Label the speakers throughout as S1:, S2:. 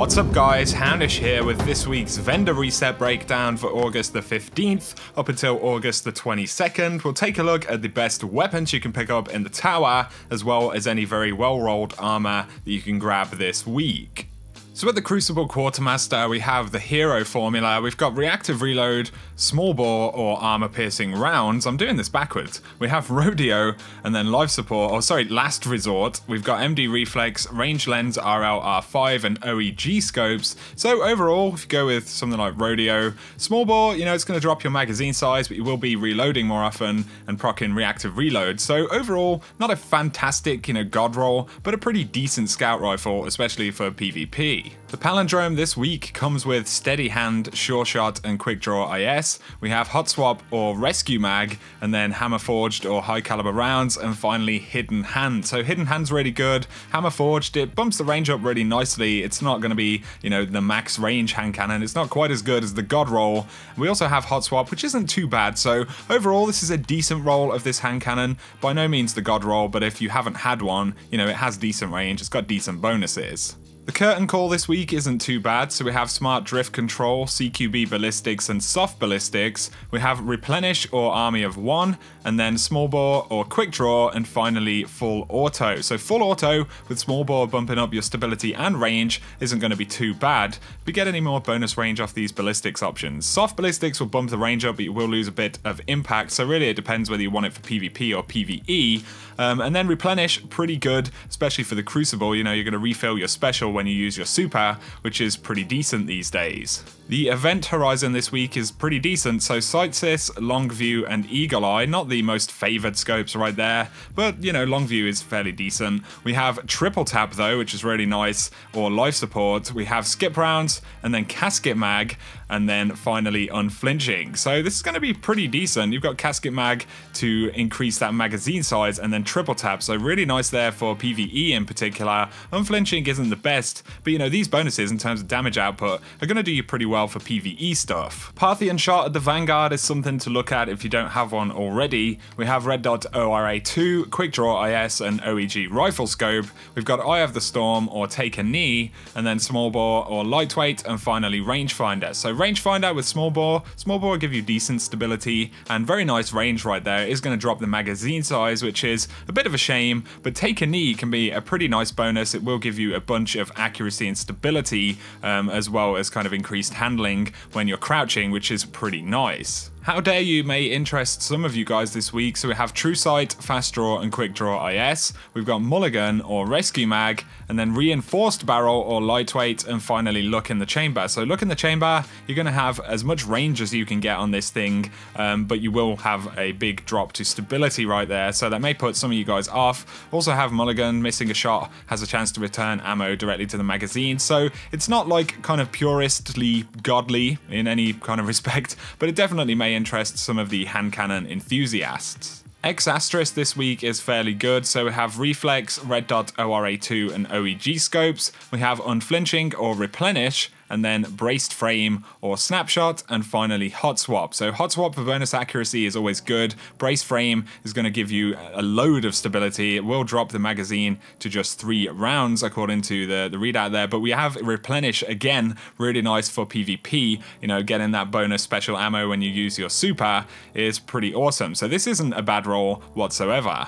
S1: What's up guys, Houndish here with this week's vendor reset breakdown for August the 15th up until August the 22nd. We'll take a look at the best weapons you can pick up in the tower, as well as any very well-rolled armor that you can grab this week. So at the Crucible Quartermaster, we have the hero formula. We've got reactive reload, small bore or armor piercing rounds. I'm doing this backwards. We have rodeo and then life support, or sorry, last resort. We've got MD reflex, range lens, RL, R5 and OEG scopes. So overall, if you go with something like rodeo, small bore, you know, it's going to drop your magazine size, but you will be reloading more often and proccing reactive reload. So overall, not a fantastic, you know, god roll, but a pretty decent scout rifle, especially for PvP. The palindrome this week comes with Steady Hand, Sure Shot and Quick Draw IS. We have Hot Swap or Rescue Mag, and then Hammer Forged or High Caliber rounds, and finally Hidden Hand. So Hidden Hand's really good. Hammer Forged, it bumps the range up really nicely. It's not going to be, you know, the max range hand cannon. It's not quite as good as the God Roll. We also have Hot Swap, which isn't too bad. So overall, this is a decent roll of this hand cannon. By no means the God Roll, but if you haven't had one, you know, it has decent range. It's got decent bonuses. The curtain call this week isn't too bad, so we have Smart Drift Control, CQB Ballistics and Soft Ballistics. We have Replenish or Army of One, and then Small Bore or Quick Draw, and finally Full Auto. So Full Auto with Small Bore bumping up your stability and range isn't going to be too bad. If you get any more bonus range off these ballistics options. Soft Ballistics will bump the range up, but you will lose a bit of impact, so really it depends whether you want it for PvP or PvE. And then Replenish, pretty good, especially for the Crucible. You know, you're going to refill your special when you use your super, which is pretty decent these days. The event horizon this week is pretty decent, so Sightsys, Longview and Eagle Eye, not the most favoured scopes right there, but you know, Longview is fairly decent. We have Triple Tap though, which is really nice, or Life Support. We have Skip Rounds, and then Casket Mag, and then finally Unflinching. So this is going to be pretty decent. You've got Casket Mag to increase that magazine size, and then Triple Tap, so really nice there for PvE in particular. Unflinching isn't the best, but you know, these bonuses in terms of damage output are going to do you pretty well for PvE stuff. Parthian Shot at the Vanguard is something to look at if you don't have one already. We have Red Dot ORA2, Quick Draw IS and OEG Rifle Scope. We've got Eye of the Storm or Take a Knee, and then Small Bore or Lightweight, and finally Rangefinder. So Rangefinder with Small Bore will give you decent stability and very nice range right there. It is going to drop the magazine size, which is a bit of a shame, but Take a Knee can be a pretty nice bonus. It will give you a bunch of accuracy and stability, as well as kind of increased handling when you're crouching, which is pretty nice. How Dare You may interest some of you guys this week, so we have True Sight, Fast Draw and Quick Draw IS, we've got Mulligan or Rescue Mag, and then Reinforced Barrel or Lightweight, and finally Look in the Chamber. So Look in the Chamber, you're going to have as much range as you can get on this thing, but you will have a big drop to stability right there, so that may put some of you guys off. Also have Mulligan, missing a shot has a chance to return ammo directly to the magazine, so it's not like kind of puristly godly in any kind of respect, but it definitely may interest some of the hand cannon enthusiasts. X Asterisk this week is fairly good, so we have Reflex, Red Dot ORA2 and OEG scopes, we have Unflinching or Replenish, and then Braced Frame or Snapshot, and finally Hot Swap. So Hot Swap for bonus accuracy is always good. Braced Frame is going to give you a load of stability. It will drop the magazine to just 3 rounds according to the readout there, but we have Replenish again, really nice for PvP. You know, getting that bonus special ammo when you use your super is pretty awesome. So this isn't a bad roll whatsoever.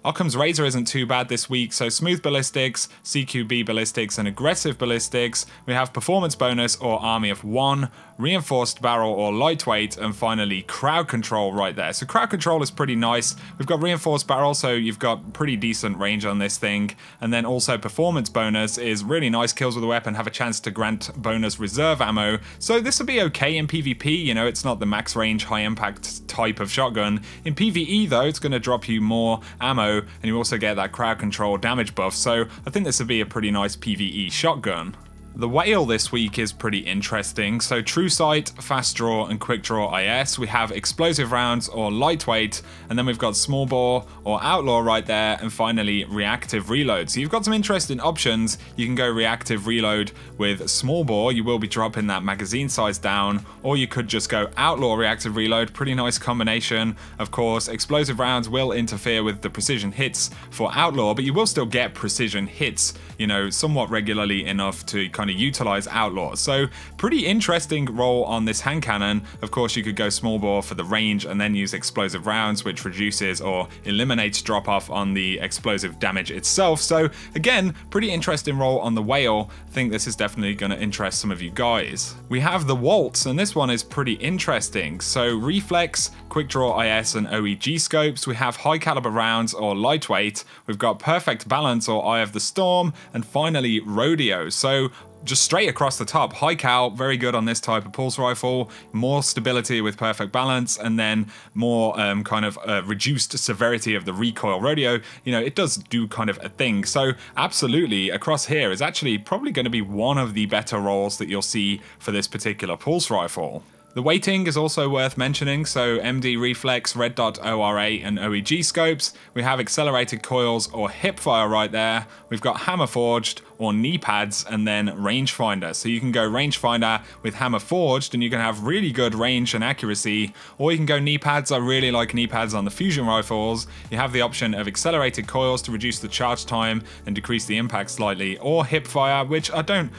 S1: OCCAM'S Razor isn't too bad this week, so Smooth Ballistics, CQB Ballistics and Aggressive Ballistics. We have Performance Bonus or Army of One, Reinforced Barrel or Lightweight, and finally Crowd Control right there. So Crowd Control is pretty nice. We've got Reinforced Barrel, so you've got pretty decent range on this thing. And then also Performance Bonus is really nice. Kills with a weapon have a chance to grant bonus reserve ammo. So this will be okay in PvP. You know, it's not the max range, high impact type of shotgun. In PvE though, it's going to drop you more ammo, and you also get that crowd control damage buff, so I think this would be a pretty nice PvE shotgun. The whale this week is pretty interesting. So True Sight, Fast Draw and Quick Draw IS. We have Explosive Rounds or Lightweight, and then we've got Small Bore or Outlaw right there, and finally Reactive Reload. So you've got some interesting options. You can go Reactive Reload with Small Bore, you will be dropping that magazine size down, or you could just go Outlaw Reactive Reload, pretty nice combination. Of course, Explosive Rounds will interfere with the precision hits for Outlaw, but you will still get precision hits, you know, somewhat regularly enough to kind kind of utilize outlaws. So pretty interesting role on this hand cannon. Of course, you could go small bore for the range and then use explosive rounds, which reduces or eliminates drop off on the explosive damage itself. So again, pretty interesting role on the whale. I think this is definitely going to interest some of you guys. We have the WALTZ, and this one is pretty interesting. So reflex, quick draw IS and OEG scopes. We have high caliber rounds or lightweight. We've got perfect balance or Eye of the Storm, and finally rodeo. So just straight across the top, high cal, very good on this type of pulse rifle, more stability with perfect balance, and then more reduced severity of the recoil. Rodeo, you know, it does do kind of a thing. So absolutely, across here is actually probably going to be one of the better roles that you'll see for this particular pulse rifle. The weighting is also worth mentioning, so MD reflex, red dot ORA and OEG scopes. We have accelerated coils or hip fire right there. We've got hammer forged or knee pads, and then rangefinder. So you can go rangefinder with hammer forged and you can have really good range and accuracy, or you can go knee pads. I really like knee pads on the fusion rifles. You have the option of accelerated coils to reduce the charge time and decrease the impact slightly, or hip fire, which I don't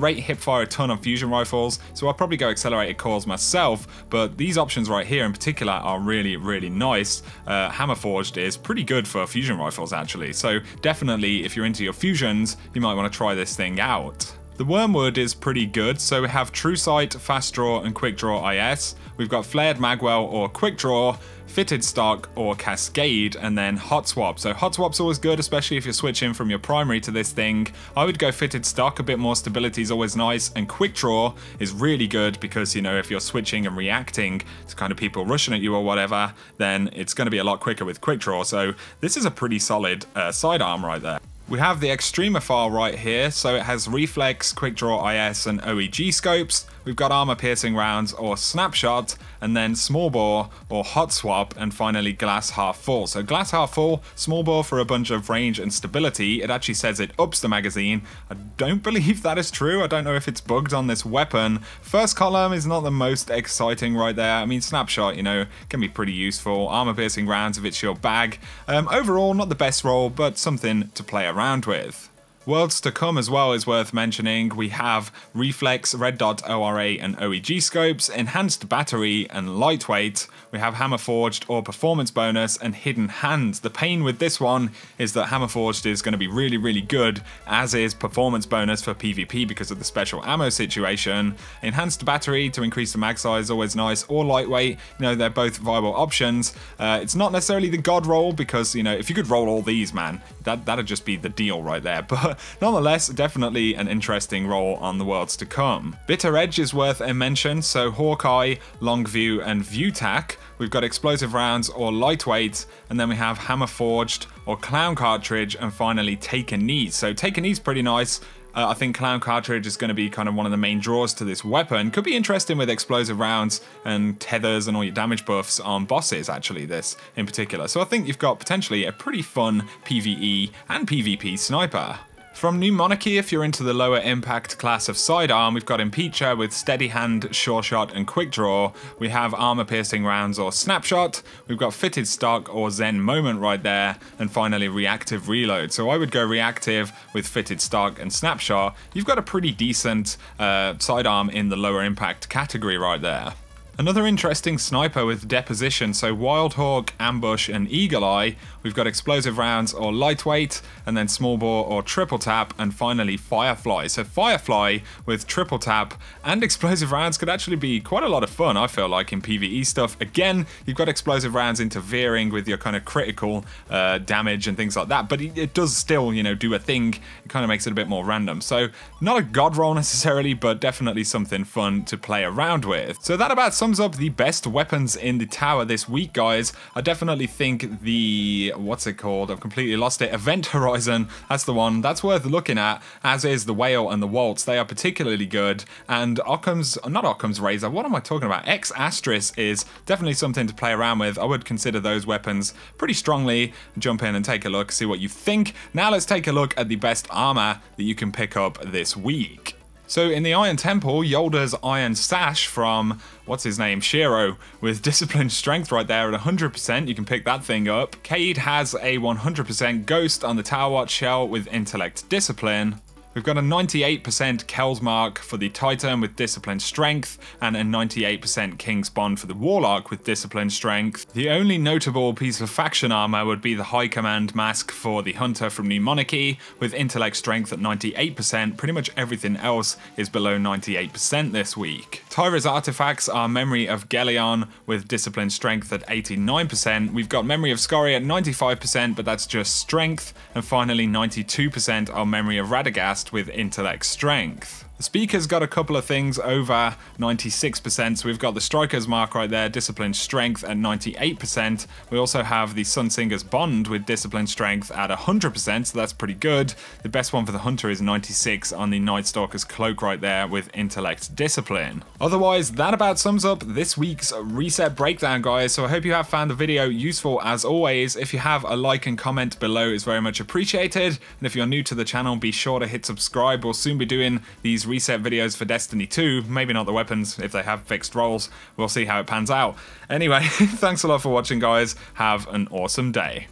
S1: rate hip fire a ton on fusion rifles, so I'll probably go accelerated coils myself, but these options right here in particular are really, really nice. Hammer forged is pretty good for fusion rifles actually, so definitely if you're into your fusions, you might want to try this thing out. The Wormwood is pretty good, so we have True Sight, Fast Draw and Quick Draw IS. We've got Flared Magwell or Quick Draw, Fitted Stock or Cascade, and then Hot Swap. So Hot Swap's always good, especially if you're switching from your primary to this thing. I would go Fitted Stock, a bit more stability is always nice, and Quick Draw is really good because, you know, if you're switching and reacting to kind of people rushing at you or whatever, then it's going to be a lot quicker with Quick Draw. So this is a pretty solid sidearm right there. We have the Extremophile right here, so it has reflex, quick draw IS and OEG scopes. We've got armor piercing rounds or snapshot, and then small bore or hot swap, and finally glass half full. So glass half full, small bore for a bunch of range and stability. It actually says it ups the magazine. I don't believe that is true. I don't know if it's bugged on this weapon. First column is not the most exciting right there. I mean, snapshot, you know, can be pretty useful. Armor piercing rounds if it's your bag. Overall, not the best roll, but something to play around with. Worlds to come as well is worth mentioning. We have reflex, red dot ORA and OEG scopes, enhanced battery and lightweight. We have hammer forged or performance bonus and hidden hands. The pain with this one is that hammer forged is going to be really, really good, as is performance bonus for PvP because of the special ammo situation. Enhanced battery to increase the mag size, always nice, or lightweight. You know, they're both viable options. It's not necessarily the god roll because, you know, if you could roll all these, man, that'd just be the deal right there. But nonetheless, definitely an interesting role on the Worlds to come. Bitter Edge is worth a mention, so Hawkeye, Long View and View Tac. We've got explosive rounds or lightweight, and then we have hammer forged or clown cartridge, and finally take a knee. So take a knee is pretty nice. I think clown cartridge is going to be kind of one of the main draws to this weapon. Could be interesting with explosive rounds and tethers and all your damage buffs on bosses, actually, this in particular. So I think you've got potentially a pretty fun PvE and PvP sniper. From New Monarchy, if you're into the lower impact class of sidearm, we've got Impeacher with Steady Hand, Sure Shot and Quick Draw. We have armor piercing rounds or Snapshot. We've got Fitted Stock or Zen Moment right there. And finally Reactive Reload. So I would go reactive with Fitted Stock and Snapshot. You've got a pretty decent sidearm in the lower impact category right there. Another interesting sniper with Deposition, so Wild Hawk, Ambush and Eagle Eye. We've got explosive rounds or lightweight, and then small bore or triple tap, and finally Firefly. So Firefly with triple tap and explosive rounds could actually be quite a lot of fun, I feel like, in PvE stuff. Again, you've got explosive rounds interfering with your kind of critical damage and things like that, but it does still, you know, do a thing. It kind of makes it a bit more random. So not a god roll necessarily, but definitely something fun to play around with. So that about sums up the best weapons in the tower this week, guys. I definitely think the, what's it called? I've completely lost it. Event Horizon, that's the one. That's worth looking at, as is the Whale and the Waltz. They are particularly good. And not Occam's Razor, what am I talking about? X Astris is definitely something to play around with. I would consider those weapons pretty strongly. Jump in and take a look, see what you think. Now let's take a look at the best armor that you can pick up this week. So in the Iron Temple, Yolda's Iron Sash from, what's his name, Shiro, with Discipline Strength right there at 100%, you can pick that thing up. Cade has a 100% Ghost on the Tower Watch shell with Intellect Discipline. We've got a 98% Kel's Mark for the Titan with Disciplined Strength, and a 98% King's Bond for the Warlock with Disciplined Strength. The only notable piece of faction armor would be the High Command mask for the Hunter from New Monarchy with Intellect Strength at 98%. Pretty much everything else is below 98% this week. Tyra's artifacts are Memory of Gelion with Disciplined Strength at 89%. We've got Memory of Scori at 95%, but that's just Strength. And finally 92% are Memory of Radagast with Intellect Strength. The Speaker's got a couple of things over 96%, so we've got the Striker's Mark right there, Disciplined Strength at 98%. We also have the Sunsinger's Bond with Disciplined Strength at 100%, so that's pretty good. The best one for the Hunter is 96 on the Night Stalker's Cloak right there with Intellect Discipline. Otherwise, that about sums up this week's reset breakdown, guys, so I hope you have found the video useful as always. If you have, a like and comment below is very much appreciated, and if you're new to the channel, be sure to hit subscribe. We'll soon be doing these reset videos for Destiny 2, maybe not the weapons if they have fixed roles. We'll see how it pans out. Anyway, thanks a lot for watching, guys. Have an awesome day.